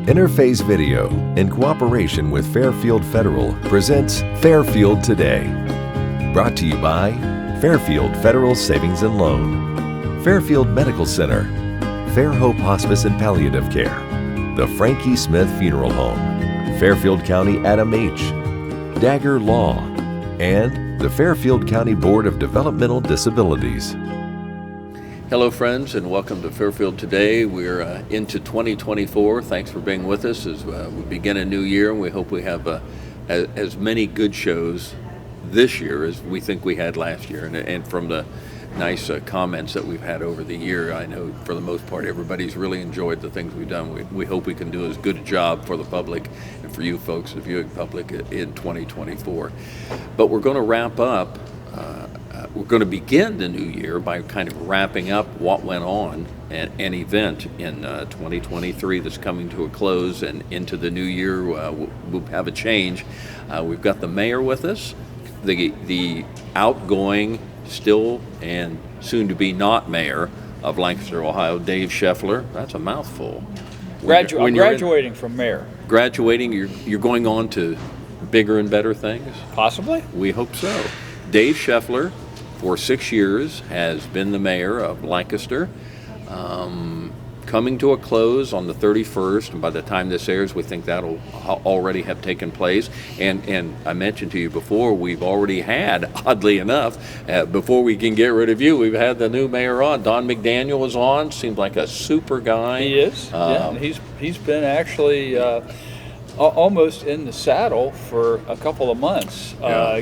Interface Video, in cooperation with Fairfield Federal, presents Fairfield Today. Brought to you by Fairfield Federal Savings and Loan, Fairfield Medical Center, Fair Hope Hospice and Palliative Care, the Frankie Smith Funeral Home, Fairfield County Adam H., Dagger Law, and the Fairfield County Board of Developmental Disabilities. Hello friends, and welcome to Fairfield Today. We're into 2024. Thanks for being with us as we begin a new year, and we hope we have as many good shows this year as we think we had last year. And from the nice comments that we've had over the year, I know for the most part everybody's really enjoyed the things we've done. We hope we can do as good a job for the public and for you folks, the viewing public, in 2024. But we're going to wrap up. We're going to begin the new year by kind of wrapping up what went on at an event in 2023 that's coming to a close, and into the new year we'll have a change. We've got the mayor with us, the outgoing, still and soon to be not mayor of Lancaster, Ohio, Dave Scheffler. That's a mouthful. I'm graduating from mayor. Graduating, you're going on to bigger and better things? Possibly. We hope so. Dave Scheffler, for 6 years, has been the mayor of Lancaster, coming to a close on the 31st, and by the time this airs, we think that'll already have taken place. And I mentioned to you before, we've already had, oddly enough, before we can get rid of you, we've had the new mayor on. Don McDaniel is on. Seems like a super guy. He is. Yeah, and he's been actually almost in the saddle for a couple of months,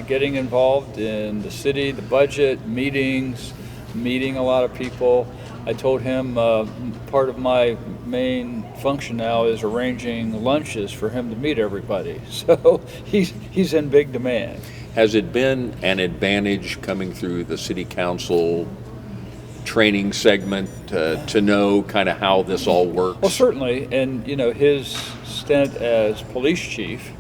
getting involved in the city, the budget, meetings, meeting a lot of people. I told him part of my main function now is arranging lunches for him to meet everybody. So he's in big demand. Has it been an advantage coming through the city council training segment to know kind of how this all works? Well, certainly, and his stint as police chief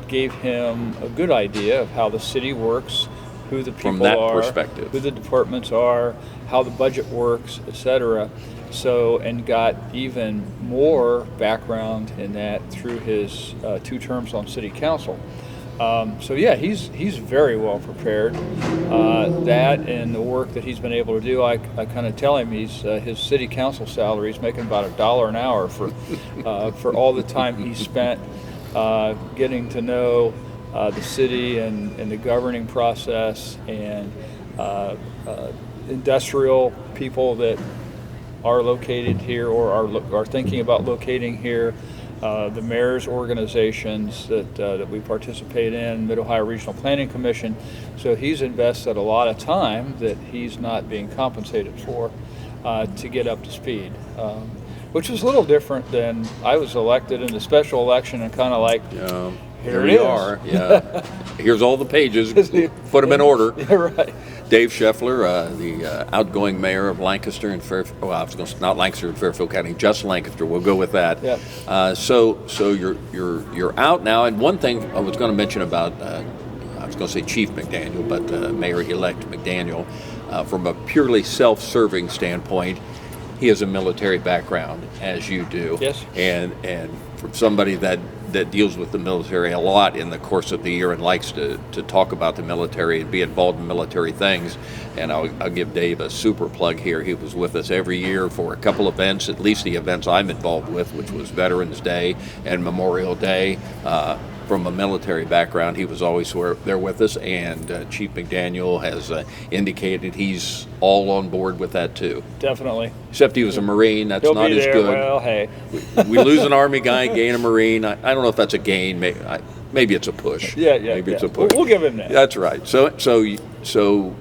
gave him a good idea of how the city works, who the people from that are, perspective, who the departments are, how the budget works, etc. So, and got even more background in that through his 2 terms on city council. So yeah, he's very well prepared. That and the work that he's been able to do, I kind of tell him his city council salary is making about $1 an hour for all the time he spent getting to know the city and the governing process, and industrial people that are located here or are thinking about locating here. The mayor's organizations that we participate in, Mid-Ohio Regional Planning Commission. So he's invested a lot of time that he's not being compensated for to get up to speed, which is a little different than I was elected in the special election and kind of like, here we are. Yeah, here's all the pages, put them in order. Yeah, right. Dave Scheffler, the outgoing mayor of Lancaster and Fairfield. Well, I was going to say not Lancaster and Fairfield County, just Lancaster. We'll go with that. Yep. So you're out now. And one thing I was going to mention about, I was going to say Chief McDaniel, but Mayor-elect McDaniel, from a purely self-serving standpoint, he has a military background, as you do. Yes. And from somebody that deals with the military a lot in the course of the year and likes to talk about the military and be involved in military things. And I'll give Dave a super plug here. He was with us every year for a couple events, at least the events I'm involved with, which was Veterans Day and Memorial Day. From a military background, he was always there with us, and Chief McDaniel has indicated he's all on board with that too. Definitely. Except he was a Marine. That's He'll not be as there. good. Well, hey. We lose an Army guy, gain a Marine. I don't know if that's a gain. Maybe it's a push. Yeah. Maybe it's a push. We'll give him that. That's right. So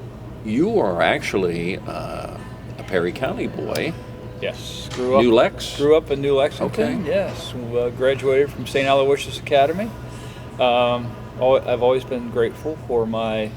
you are actually a Perry County boy. Yes. Grew up in New Lexington. Okay. Yes. Graduated from St. Aloysius Academy. I've always been grateful for my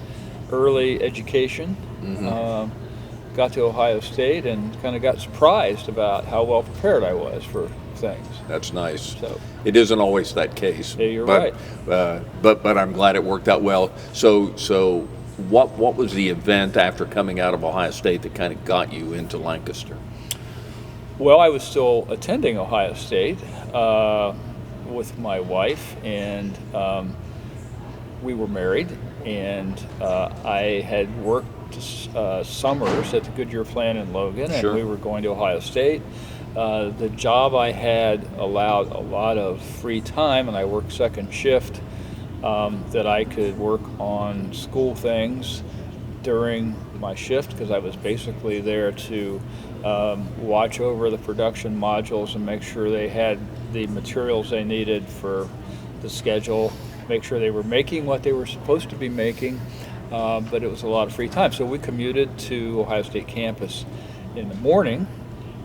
early education. Mm-hmm. Got to Ohio State and kind of got surprised about how well prepared I was for things. That's nice. So it isn't always that case. Yeah, you're but, right. But I'm glad it worked out well. So what was the event after coming out of Ohio State that kind of got you into Lancaster? Well, I was still attending Ohio State with my wife, and we were married, and I had worked summers at the Goodyear plant in Logan, and Sure. we were going to Ohio State. The job I had allowed a lot of free time, and I worked second shift, that I could work on school things during my shift, because I was basically there to watch over the production modules and make sure they had the materials they needed for the schedule, make sure they were making what they were supposed to be making, but it was a lot of free time. So we commuted to Ohio State campus in the morning,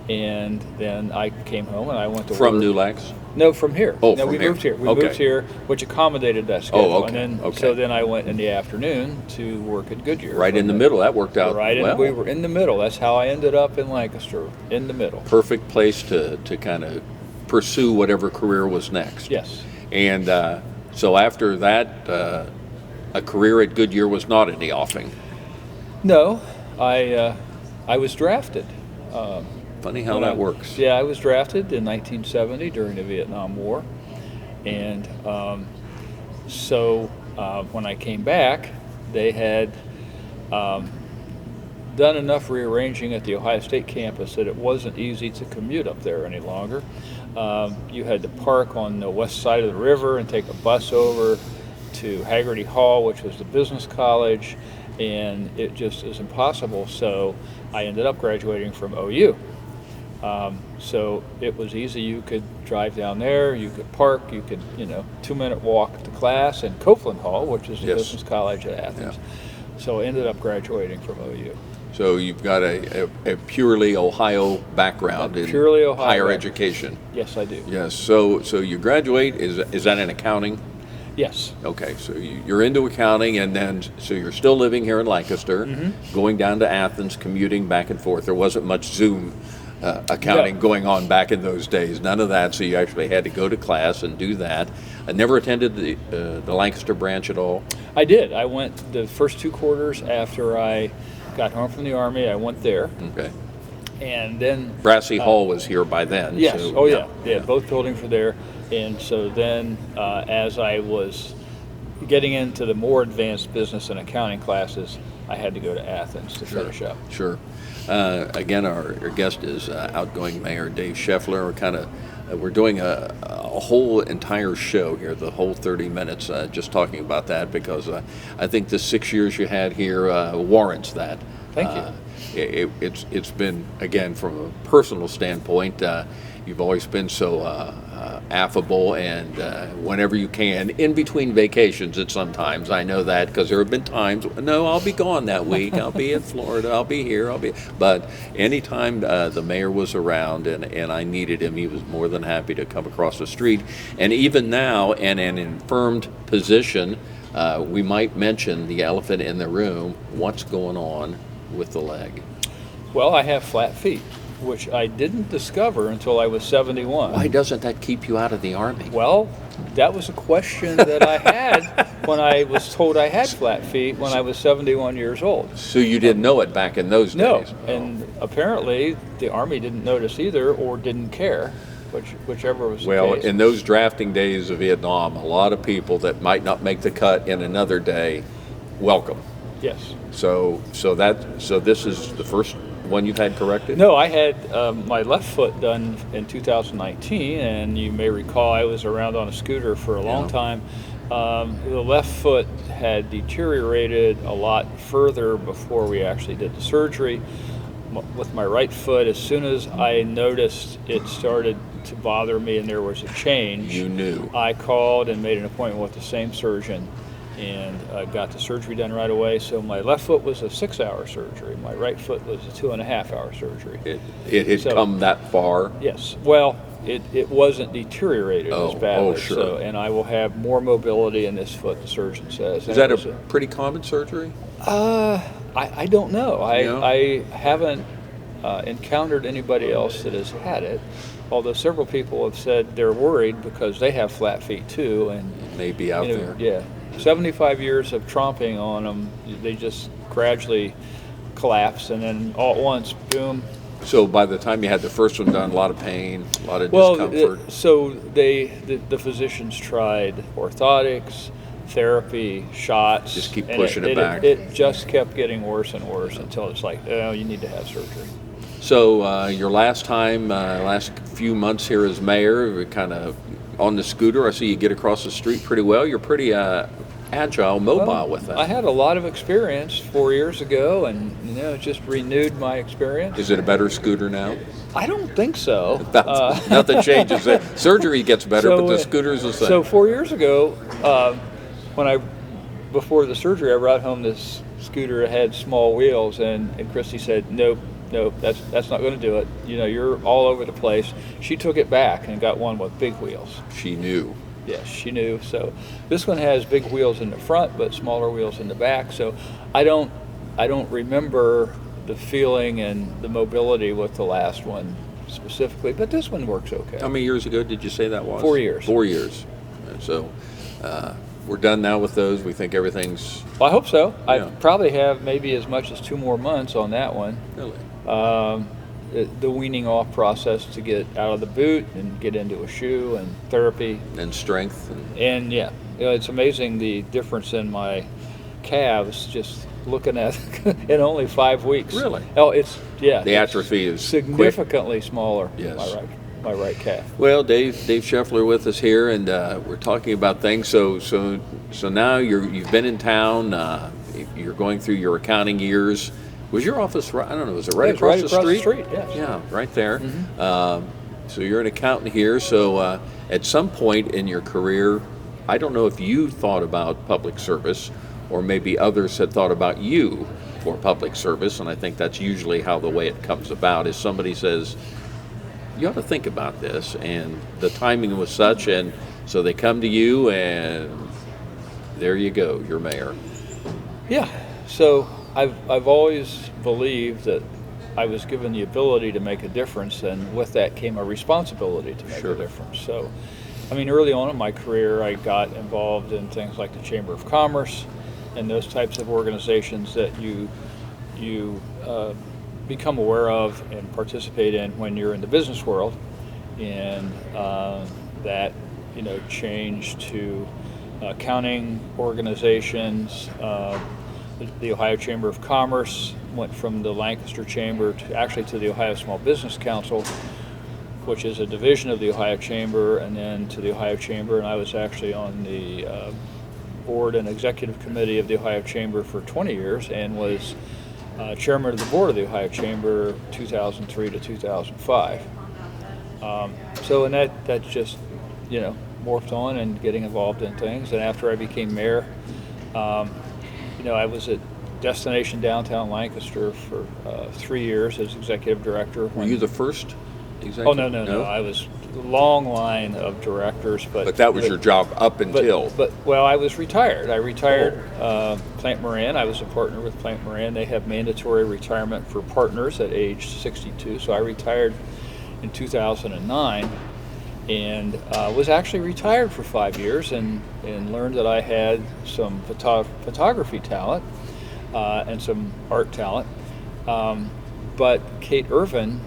and then I came home and I went to From work. New Lax? No, from here. Oh, no, from we here. moved here. We Okay. moved here, which accommodated that schedule. Oh, okay. And then, Okay. so then I went in the afternoon to work at Goodyear. Right in the middle. That worked out Right, well. and we were in the middle. That's how I ended up in Lancaster, in the middle. Perfect place to kind of pursue whatever career was next. Yes. And so after that, a career at Goodyear was not in the offing. No, I was drafted. Funny how When that I- works. Yeah, I was drafted in 1970 during the Vietnam War, and so when I came back, they had done enough rearranging at the Ohio State campus that it wasn't easy to commute up there any longer. You had to park on the west side of the river and take a bus over to Haggerty Hall, which was the business college, and it just is impossible. So I ended up graduating from OU. So it was easy. You could drive down there, you could park, you could, 2-minute walk to class, and Copeland Hall, which is the Yes. business college at Athens. So I ended up graduating from OU. So you've got a purely Ohio background in Purely Ohio higher background. education. Yes, I do. Yes. So you graduate. Is that in accounting? Yes. Okay. So you're into accounting, and then so you're still living here in Lancaster, going down to Athens, commuting back and forth. There wasn't much Zoom accounting No. going on back in those days. None of that. So you actually had to go to class and do that. I never attended the Lancaster branch at all. I did. I went the first 2 quarters after I got home from the Army. I went there, Okay. and then Brassey Hall was here by then. yes. So, Oh yeah. Yeah. Both buildings were there, and so then as I was getting into the more advanced business and accounting classes, I had to go to Athens to finish up. Sure. Again, our guest is outgoing Mayor Dave Scheffler. We're doing a whole entire show here, the whole 30 minutes, just talking about that, because I think the 6 years you had here warrants that. Thank you. It's been, again, from a personal standpoint, you've always been so affable, and whenever you can, in between vacations at sometimes, I know that, because there have been times, no, I'll be gone that week, I'll be in Florida, I'll be here, but anytime the mayor was around and I needed him, he was more than happy to come across the street. And even now, in an infirmed position, we might mention the elephant in the room. What's going on with the leg? Well, I have flat feet, which I didn't discover until I was 71. Why doesn't that keep you out of the Army? Well, that was a question that I had when I was told I had flat feet when I was 71 years old. So you didn't know it back in those No, days? and apparently the Army didn't notice either, or didn't care, whichever was Well, the case. in those drafting days of Vietnam, a lot of people that might not make the cut in another day, welcome. Yes. So this is the first one you've had corrected? No, I had my left foot done in 2019, and you may recall I was around on a scooter for a long time. The left foot had deteriorated a lot further before we actually did the surgery. With my right foot, as soon as I noticed it started to bother me and there was a change, You knew. I called and made an appointment with the same surgeon, and got the surgery done right away. So my left foot was a 6-hour surgery. My right foot was a 2.5-hour surgery. It had So- come that far? Yes. Well, it wasn't deteriorated as badly. sure. So, and I will have more mobility in this foot, the surgeon says. Is And that it was a pretty common surgery? I don't know. Yeah. I haven't encountered anybody else that has had it, although several people have said they're worried because they have flat feet too, and Maybe out there. yeah, 75 years of tromping on them, they just gradually collapse, and then all at once, boom, So by the time you had the first one done, a lot of pain, a lot of discomfort. So the physicians tried orthotics, therapy, shots. Just keep and pushing it back. It just kept getting worse and worse until it's like, oh, you need to have surgery. So your last few months here as mayor, we're kind of on the scooter. I see you get across the street pretty well. You're pretty agile, mobile with that. I had a lot of experience 4 years ago, and just renewed my experience. Is it a better scooter now? I don't think so. Nothing changes. Surgery gets better, but the scooter's the same. So 4 years ago, before the surgery, I brought home this scooter that had small wheels, and Christy said, nope, that's not going to do it. You're all over the place. She took it back and got one with big wheels. She knew. Yes, she knew. So this one has big wheels in the front, but smaller wheels in the back. So I don't remember the feeling and the mobility with the last one specifically, but this one works okay. How many years ago did you say that was? 4 years. 4 years. And so we're done now with those. We think everything's... Well, I hope so. Yeah. I probably have maybe as much as 2 more months on that one. Really? The weaning off process to get out of the boot and get into a shoe, and therapy. And strength. And yeah, it's amazing the difference in my calves just looking at in only 5 weeks. Really? Oh, the atrophy is significantly smaller. Yes. My right calf. Well, Dave Scheffler with us here, and we're talking about things. So now you've been in town. You're going through your accounting years. Was your office right? I don't know. Was it right across the street? The street, yes. Yeah, right there. Mm-hmm. So you're an accountant here. So at some point in your career, I don't know if you thought about public service, or maybe others had thought about you for public service. And I think that's usually how the way it comes about is somebody says, you ought to think about this, and the timing was such, and so they come to you, and there you go, you're mayor. Yeah. So I've always believed that I was given the ability to make a difference, and with that came a responsibility to make a difference. So, early on in my career, I got involved in things like the Chamber of Commerce and those types of organizations that you become aware of and participate in when you're in the business world, and that changed to accounting organizations. The Ohio Chamber of Commerce went from the Lancaster Chamber to the Ohio Small Business Council, which is a division of the Ohio Chamber, and then to the Ohio Chamber, and I was actually on the board and executive committee of the Ohio Chamber for 20 years, and was chairman of the board of the Ohio Chamber 2003 to 2005. And that just morphed on and getting involved in things. And after I became mayor, I was at Destination Downtown Lancaster for 3 years as executive director. Were you the first executive? Oh, no. I was a long line of directors. But that was your job up until? I was retired. I retired Plant Moran. I was a partner with Plant Moran. They have mandatory retirement for partners at age 62. So I retired in 2009. And was actually retired for 5 years and learned that I had some photography talent and some art talent. But Kate Irvin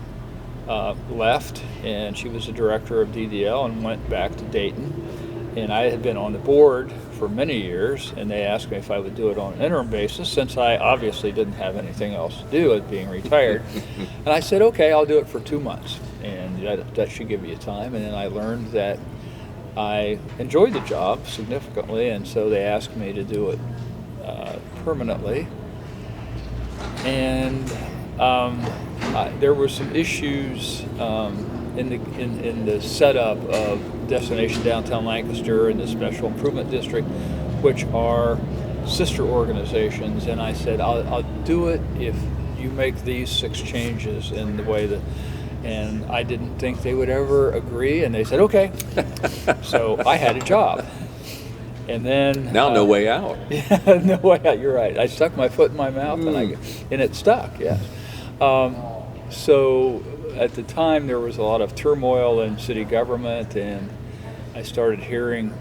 left, and she was the director of DDL and went back to Dayton. And I had been on the board for many years, and they asked me if I would do it on an interim basis, since I obviously didn't have anything else to do at being retired. And I said, okay, I'll do it for 2 months. And that should give you time. And then I learned that I enjoyed the job significantly, and so they asked me to do it permanently. And there were some issues in the setup of Destination Downtown Lancaster and the Special Improvement District, which are sister organizations. And I said, I'll do it if you make these 6 changes in the way that. And I didn't think they would ever agree, and they said, okay. So I had a job. And then... Now no way out. Yeah, no way out, you're right. I stuck my foot in my mouth, and it stuck, yes. So at the time, there was a lot of turmoil in city government, and I started hearing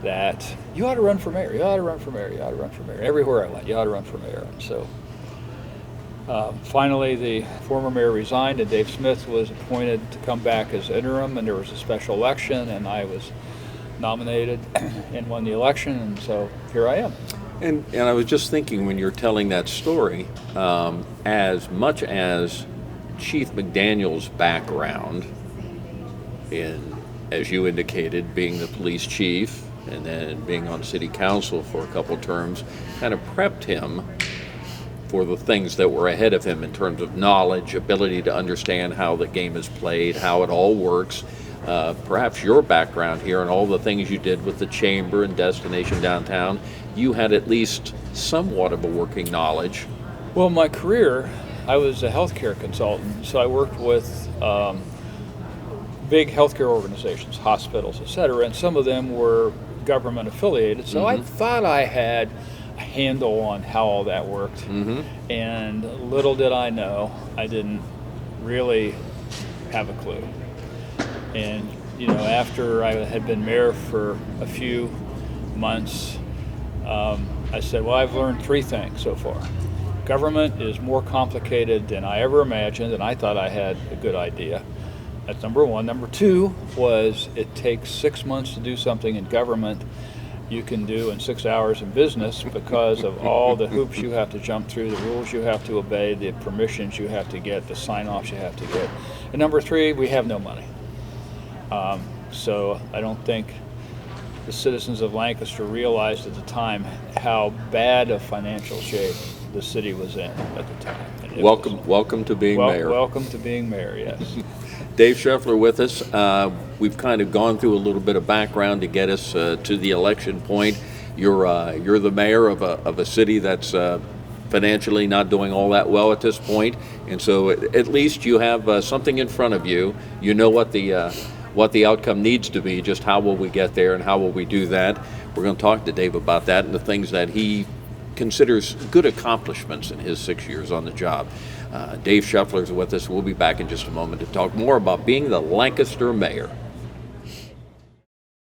that you ought to run for mayor, you ought to run for mayor, you ought to run for mayor. Everywhere I went, you ought to run for mayor. And so Finally, the former mayor resigned and Dave Smith was appointed to come back as interim, and there was a special election, and I was nominated and won the election, and so here I am. And I was just thinking when you're telling that story, as much as Chief McDaniel's background in, as you indicated, being the police chief and then being on city council for a couple terms, kind of prepped him for the things that were ahead of him in terms of knowledge, ability to understand how the game is played, how it all works. Perhaps your background here and all the things you did with the chamber and Destination Downtown, you had at least somewhat of a working knowledge. Well, my career, I was a healthcare consultant, so I worked with big healthcare organizations, hospitals, et cetera, and some of them were government affiliated, so I thought I had a handle on how all that worked. And little did I know, I didn't really have a clue. And after I had been mayor for a few months, I said, well, I've learned three things so far. Government is more complicated than I ever imagined, and I thought I had a good idea. That's number one. Number two was it takes 6 months to do something in government you can do in 6 hours in business because of all the hoops you have to jump through, the rules you have to obey, the permissions you have to get, the sign-offs you have to get. And number three, we have no money. So I don't think the citizens of Lancaster realized at the time how bad a financial shape the city was in at the time. Welcome to being mayor. Welcome to being mayor, yes. Dave Scheffler with us. We've kind of gone through a little bit of background to get us to the election point. You're the mayor of a city that's financially not doing all that well at this point, and so at least you have something in front of you. You know what the outcome needs to be. Just how will we get there, and how will we do that? We're going to talk to Dave about that and the things that he considers good accomplishments in his 6 years on the job. Dave Scheffler is with us. We'll be back in just a moment to talk more about being the Lancaster mayor.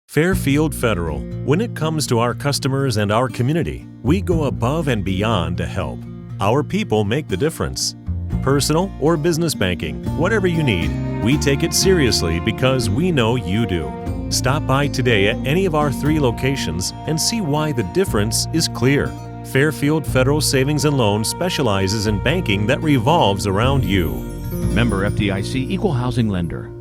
Fairfield Federal. When it comes to our customers and our community, we go above and beyond to help. Our people make the difference. Personal or business banking, whatever you need, we take it seriously because we know you do. Stop by today at any of our 3 locations and see why the difference is clear. Fairfield Federal Savings and Loan specializes in banking that revolves around you. Member FDIC Equal Housing Lender.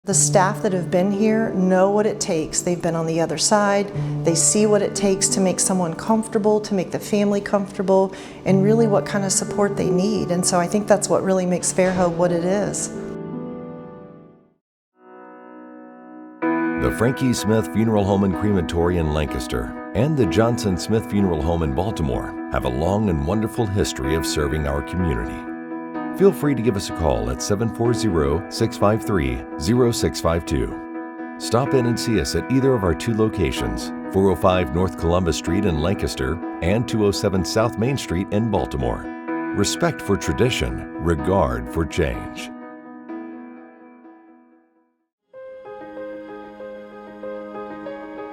The staff that have been here know what it takes. They've been on the other side. They see what it takes to make someone comfortable, to make the family comfortable, and really what kind of support they need. And so I think that's what really makes Fairhope what it is. The Frankie Smith Funeral Home and Crematory in Lancaster and the Johnson Smith Funeral Home in Baltimore have a long and wonderful history of serving our community. Feel free to give us a call at 740-653-0652. Stop in and see us at either of our 2 locations, 405 North Columbus Street in Lancaster and 207 South Main Street in Baltimore. Respect for tradition, regard for change.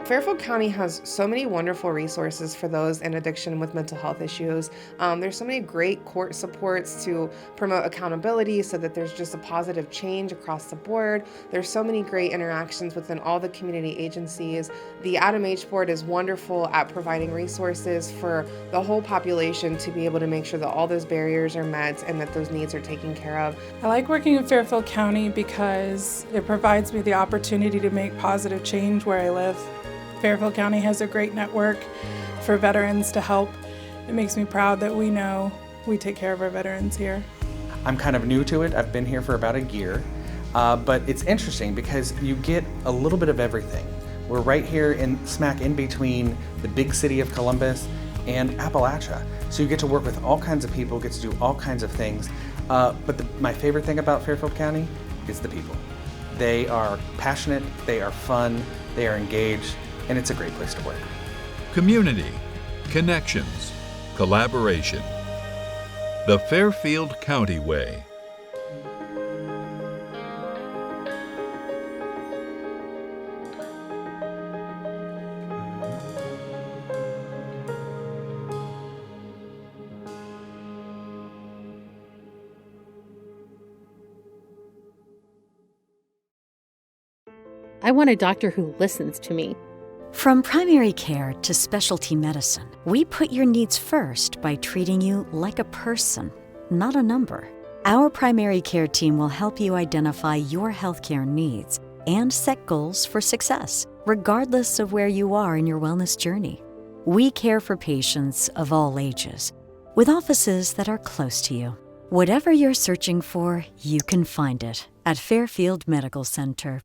Fairfield County has so many wonderful resources for those in addiction with mental health issues. There's so many great court supports to promote accountability so that there's just a positive change across the board. There's so many great interactions within all the community agencies. The Adam H Board is wonderful at providing resources for the whole population to be able to make sure that all those barriers are met and that those needs are taken care of. I like working in Fairfield County because it provides me the opportunity to make positive change where I live. Fairfield County has a great network for veterans to help. It makes me proud that we know we take care of our veterans here. I'm kind of new to it. I've been here for about a year, but it's interesting because you get a little bit of everything. We're right here smack in between the big city of Columbus and Appalachia. So you get to work with all kinds of people, get to do all kinds of things. But my favorite thing about Fairfield County is the people. They are passionate, they are fun, they are engaged, and it's a great place to work. Community, connections, collaboration. The Fairfield County Way. I want a doctor who listens to me. From primary care to specialty medicine, we put your needs first by treating you like a person, not a number. Our primary care team will help you identify your healthcare needs and set goals for success, regardless of where you are in your wellness journey. We care for patients of all ages, with offices that are close to you. Whatever you're searching for, you can find it at Fairfield Medical Center.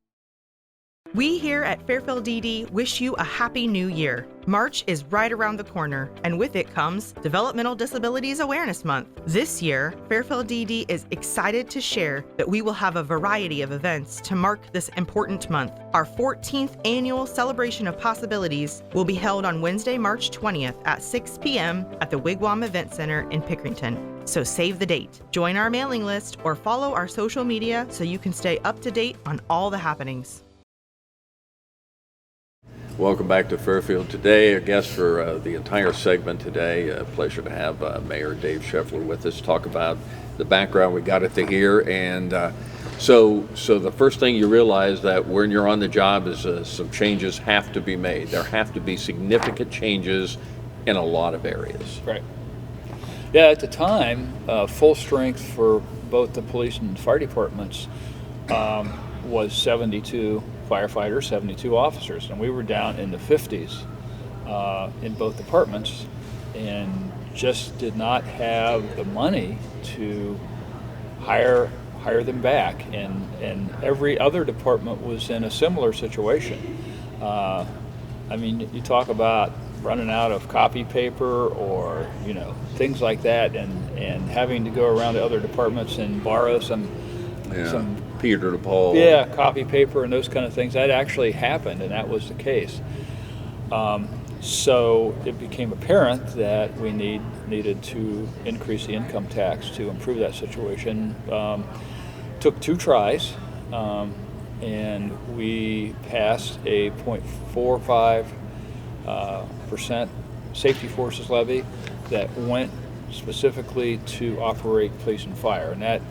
We here at Fairfield DD wish you a happy new year. March is right around the corner, and with it comes Developmental Disabilities Awareness Month. This year, Fairfield DD is excited to share that we will have a variety of events to mark this important month. Our 14th annual Celebration of Possibilities will be held on Wednesday, March 20th at 6 p.m. at the Wigwam Event Center in Pickerington. So save the date. Join our mailing list or follow our social media so you can stay up to date on all the happenings. Welcome back to Fairfield Today. Our guest for the entire segment today. A pleasure to have Mayor Dave Scheffler with us, talk about the background we got it to hear. And so the first thing you realize that when you're on the job is some changes have to be made. There have to be significant changes in a lot of areas. Right. Yeah, at the time, full strength for both the police and fire departments was 72 firefighters, 72 officers, and we were down in the 50s in both departments and just did not have the money to hire them back, and every other department was in a similar situation. I mean, you talk about running out of copy paper or things like that, and having to go around to other departments and borrow some Peter to Paul. Yeah, copy paper and those kind of things. That actually happened, and that was the case. So it became apparent that we needed to increase the income tax to improve that situation. Took 2 tries, and we passed a 0.45% safety forces levy that went specifically to operate police and fire, and that.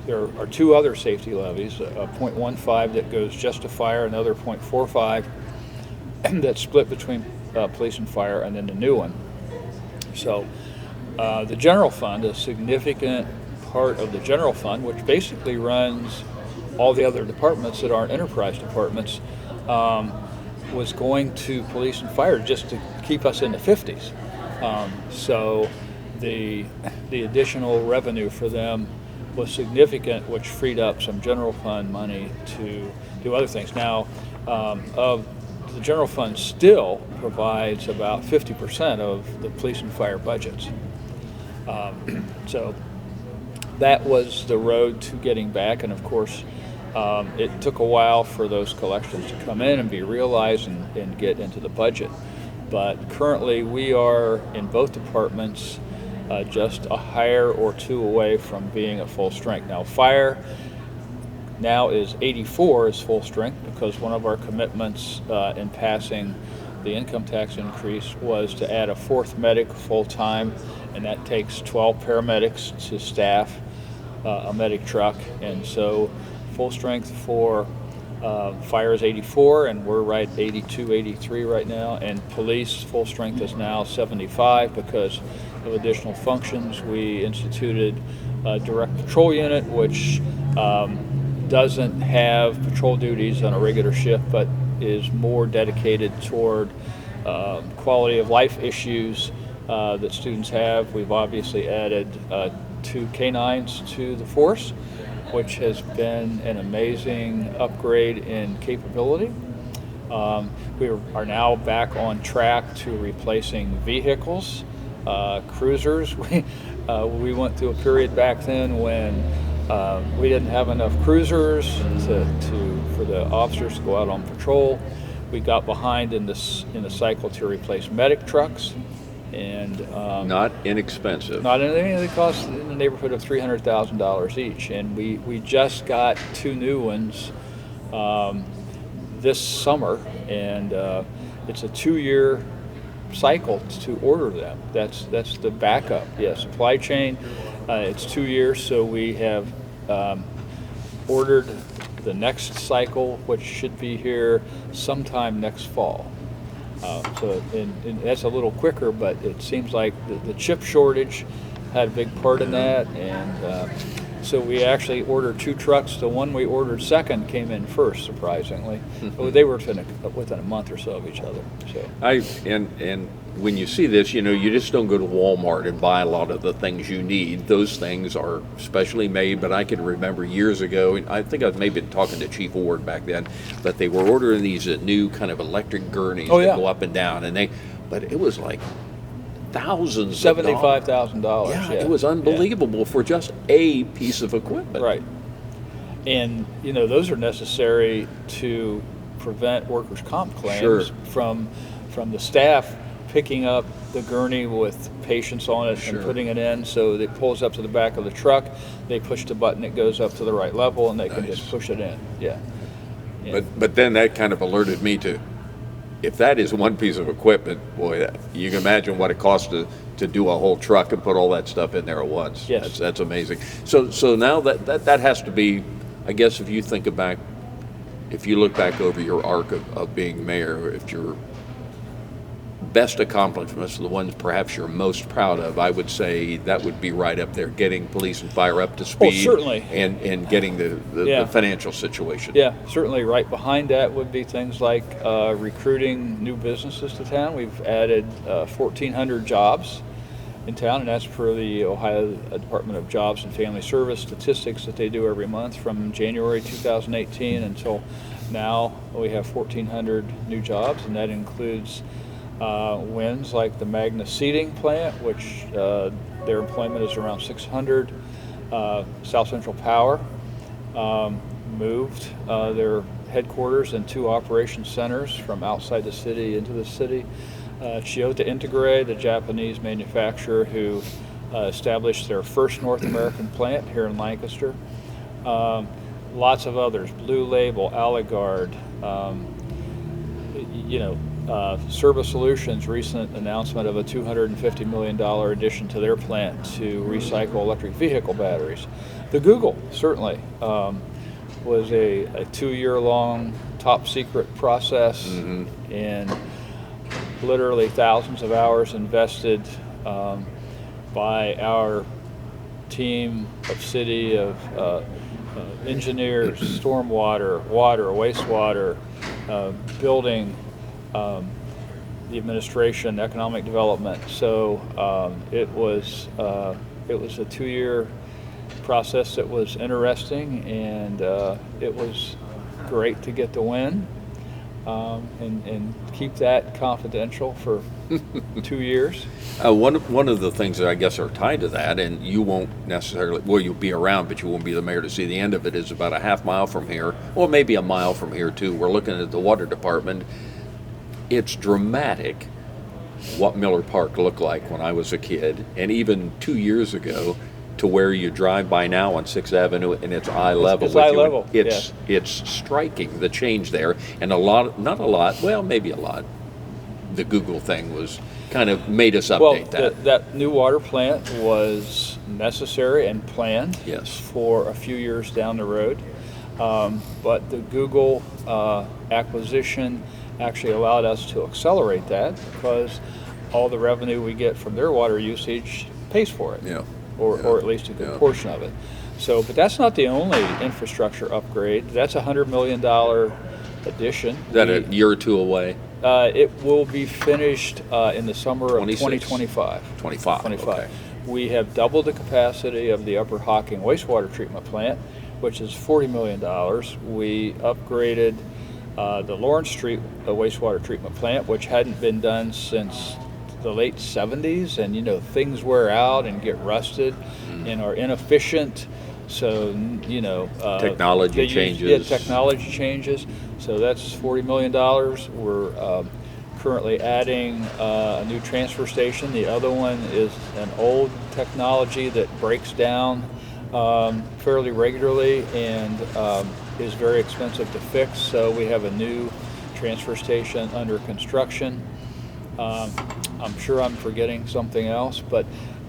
There are 2 other safety levies, a 0.15 that goes just to fire, another 0.45 that's split between police and fire, and then the new one. So the general fund, a significant part of the general fund, which basically runs all the other departments that aren't enterprise departments, was going to police and fire just to keep us in the 50s. So the additional revenue for them was significant, which freed up some general fund money to do other things. Now, the general fund still provides about 50% of the police and fire budgets. So that was the road to getting back, and of course, it took a while for those collections to come in and be realized and get into the budget. But currently, we are in both departments just a hire or 2 away from being at full strength. Now, fire now is 84 is full strength, because one of our commitments in passing the income tax increase was to add a 4th medic full-time, and that takes 12 paramedics to staff a medic truck. And so full strength for fire is 84, and we're right 82, 83 right now, and police full strength is now 75 because of additional functions. We instituted a direct patrol unit, which doesn't have patrol duties on a regular shift, but is more dedicated toward quality of life issues that students have. We've obviously added 2 canines to the force, which has been an amazing upgrade in capability. We are now back on track to replacing vehicles, cruisers. We went through a period back then when we didn't have enough cruisers for the officers to go out on patrol. We got behind in the cycle to replace medic trucks, and not inexpensive. Not anything. They cost in the neighborhood of $300,000 each, and we just got 2 new ones this summer, and it's a 2-year cycle to order them. That's the backup. Yeah, supply chain. It's 2 years, so we have ordered the next cycle, which should be here sometime next fall. And that's a little quicker, but it seems like the chip shortage had a big part in that, and so we actually ordered 2 trucks. The one we ordered second came in first, surprisingly. They were within a month or so of each other. So and when you see this, you just don't go to Walmart and buy a lot of the things you need. Those things are specially made. But I can remember years ago, I think I was maybe talking to Chief Ward back then, that they were ordering these new kind of electric gurneys that go up and down, but it was like thousands $75,000. Yeah, it was unbelievable for just a piece of equipment. Right. And those are necessary to prevent workers' comp claims from the staff picking up the gurney with patients on it and putting it in, so it pulls up to the back of the truck. They push the button, it goes up to the right level, and they can just push it in. Yeah. But then that kind of alerted me to, if that is one piece of equipment, boy, you can imagine what it costs to do a whole truck and put all that stuff in there at once. Yes. That's amazing. So now that has to be, I guess, if you look back over your arc of being mayor, if your best accomplishments, the ones perhaps you're most proud of, I would say that would be right up there, getting police and fire up to speed. Oh, certainly. And getting the financial situation. Yeah, certainly. Right behind that would be things like recruiting new businesses to town. We've added 1,400 jobs in town, and that's per the Ohio Department of Jobs and Family Service statistics that they do every month from January 2018 until now. We have 1,400 new jobs, and that includes wins like the Magna Seating plant, which their employment is around 600. South Central Power moved their headquarters and 2 operation centers from outside the city into the city. Toyota Integre, the Japanese manufacturer who established their first North American plant here in Lancaster. Lots of others, Blue Label, Alligard, Service Solutions' recent announcement of a $250 million addition to their plant to recycle electric vehicle batteries. The Google, certainly, was a 2-year-long top secret process, and literally thousands of hours invested by our team of city, of engineers, stormwater, water, wastewater, building, the administration, economic development. So it was a 2-year process that was interesting, and it was great to get the win and keep that confidential for 2 years. One of the things that I guess are tied to that, and you won't necessarily, well, you'll be around, but you won't be the mayor to see the end of it, is about a half mile from here, or maybe a mile from here too. We're looking at the water department. It's dramatic what Miller Park looked like when I was a kid, and even 2 years ago, to where you drive by now on 6th Avenue and it's eye level. It's eye level. It's striking, the change there, and maybe a lot. The Google thing was kind of made us update that. That new water plant was necessary and planned for a few years down the road, but the Google acquisition actually allowed us to accelerate that because all the revenue we get from their water usage pays for it, or at least a good portion of it. So, but that's not the only infrastructure upgrade. That's a $100 million addition. Is that a year or two away? It will be finished in the summer of 2025. 25. Okay. We have doubled the capacity of the Upper Hocking wastewater treatment plant, which is $40 million. We upgraded the Lawrence Street wastewater treatment plant, which hadn't been done since the late 70s, and things wear out and get rusted and are inefficient. So technology changes. Technology changes. So that's $40 million. We're currently adding a new transfer station. The other one is an old technology that breaks down fairly regularly and is very expensive to fix. So we have a new transfer station under construction. I'm sure I'm forgetting something else, but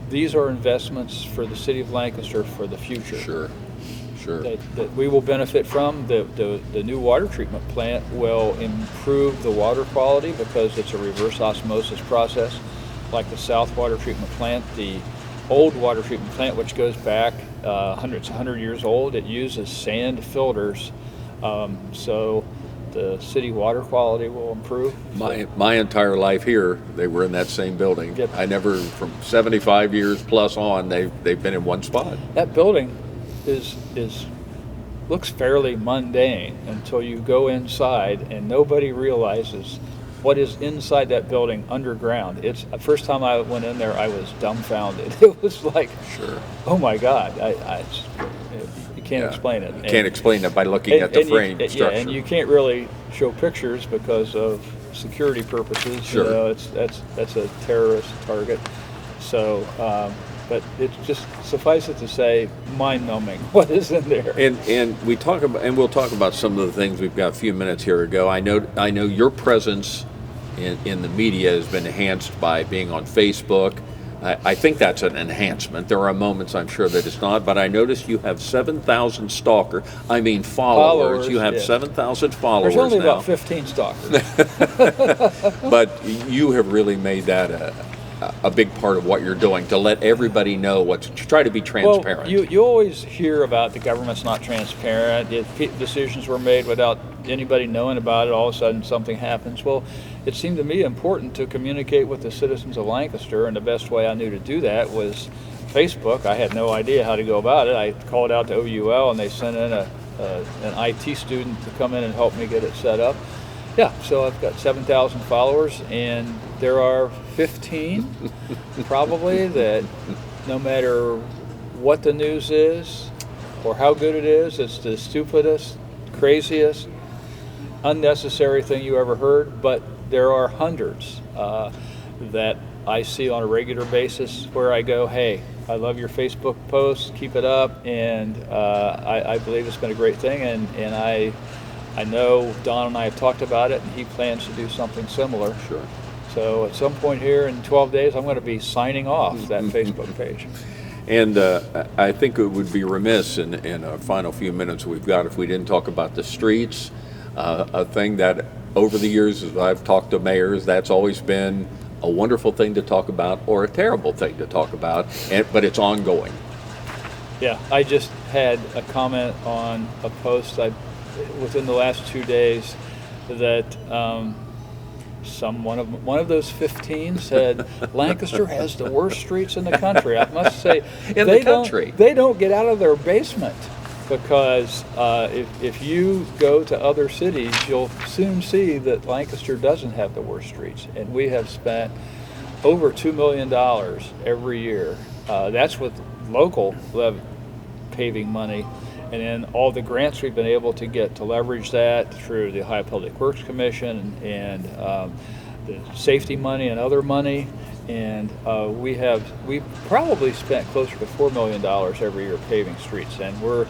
these are investments for the city of Lancaster for the future. Sure. Sure. that we will benefit from. The new water treatment plant will improve the water quality because it's a reverse osmosis process, like the South Water Treatment Plant. The old water treatment plant, which goes back 100 years old, it uses sand filters, so the city water quality will improve. My entire life here, they were in that same building. Yep. I never, from 75 years plus on, they've been in one spot. That building looks fairly mundane until you go inside, and nobody realizes what is inside that building underground. It's the first time I went in there, I was dumbfounded. It was like, sure, oh my God, you can't explain it. You can't explain it by looking at the frame structure. Yeah, and you can't really show pictures because of security purposes. Sure. You know, that's a terrorist target. So, but it's just, suffice it to say, mind-numbing what is in there. And we'll talk about some of the things. We've got a few minutes here to go. I know your presence in the media has been enhanced by being on Facebook. I think that's an enhancement. There are moments I'm sure that it's not, but I noticed you have 7,000 followers. You have 7,000 followers There's only now. about 15 stalkers. But you have really made that a big part of what you're doing, to let everybody know to try to be transparent. Well, you always hear about the government's not transparent. If decisions were made without anybody knowing about it, all of a sudden something happens. Well, it seemed to me important to communicate with the citizens of Lancaster, and the best way I knew to do that was Facebook. I had no idea how to go about it. I called out to OUL, and they sent in an IT student to come in and help me get it set up. Yeah, so I've got 7,000 followers, and there are 15 probably that no matter what the news is or how good it is, it's the stupidest, craziest, unnecessary thing you ever heard. But there are hundreds that I see on a regular basis where I go, hey, I love your Facebook posts, keep it up, and I believe it's been a great thing, and I know Don and I have talked about it, and he plans to do something similar. Sure. So at some point here in 12 days, I'm going to be signing off that Facebook page. And I think it would be remiss in our final few minutes we've got if we didn't talk about the streets, a thing that over the years as I've talked to mayors, that's always been a wonderful thing to talk about or a terrible thing to talk about, but it's ongoing. Yeah, I just had a comment on a post within the last 2 days that one of those 15 said Lancaster has the worst streets in the country. I must say, they don't get out of their basement, because if you go to other cities, you'll soon see that Lancaster doesn't have the worst streets, and we have spent over $2 million every year. That's with local paving money. And then all the grants we've been able to get to leverage that through the Ohio Public Works Commission and the safety money and other money. And we probably spent closer to $4 million every year paving streets. And we're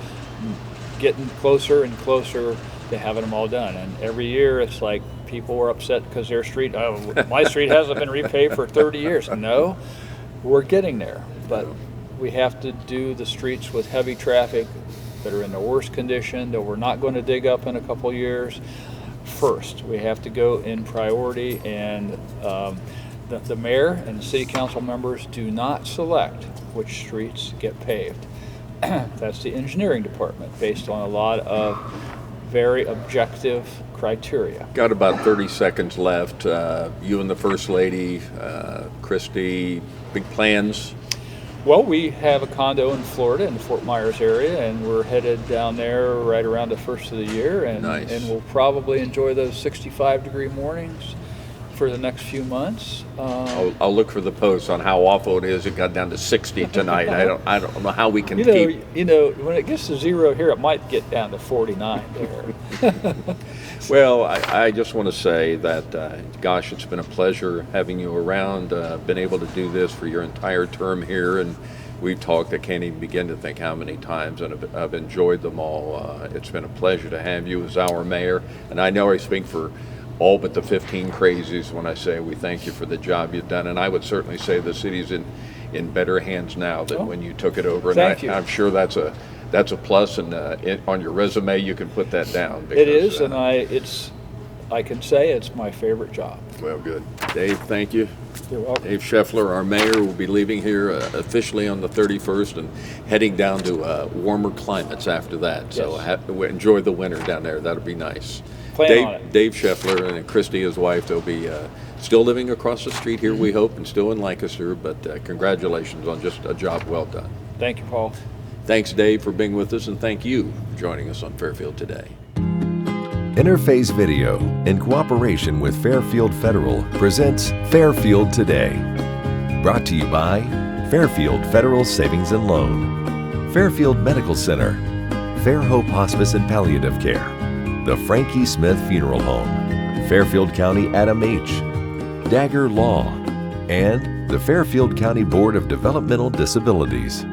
getting closer and closer to having them all done. And every year it's like people were upset because their street, my street hasn't been repaved for 30 years. No, we're getting there. But we have to do the streets with heavy traffic that are in the worst condition, that we're not going to dig up in a couple years first. We have to go in priority, and the mayor and the city council members do not select which streets get paved. That's the engineering department, based on a lot of very objective criteria. Got about 30 seconds left. You and the First Lady, Christy, big plans? Well, we have a condo in Florida, in the Fort Myers area, and we're headed down there right around the first of the year, and nice. And we'll probably enjoy those 65-degree mornings for the next few months. I'll look for the post on how awful it is. It got down to 60 tonight. I don't know how we can keep. When it gets to 0 here, it might get down to 49 there. Well, I just want to say that, gosh, it's been a pleasure having you around, been able to do this for your entire term here, and we've talked, I can't even begin to think how many times, and I've enjoyed them all. It's been a pleasure to have you as our mayor, and I know I speak for all but the 15 crazies when I say we thank you for the job you've done, and I would certainly say the city's in better hands now than when you took it over. Thank you. I'm sure that's that's a plus, and on your resume you can put that down. Because, it is, and I can say it's my favorite job. Well, good. Dave, thank you. You're welcome. Dave Scheffler, our mayor, will be leaving here officially on the 31st and heading down to warmer climates after that. So enjoy the winter down there. That'll be nice. Plan on it. Dave Scheffler and Christy, his wife, they'll be still living across the street here, we hope, and still in Lancaster, but congratulations on just a job well done. Thank you, Paul. Thanks, Dave, for being with us, and thank you for joining us on Fairfield Today. Interface Video, in cooperation with Fairfield Federal, presents Fairfield Today. Brought to you by Fairfield Federal Savings and Loan, Fairfield Medical Center, Fair Hope Hospice and Palliative Care, the Frankie Smith Funeral Home, Fairfield County Adam H., Dagger Law, and the Fairfield County Board of Developmental Disabilities.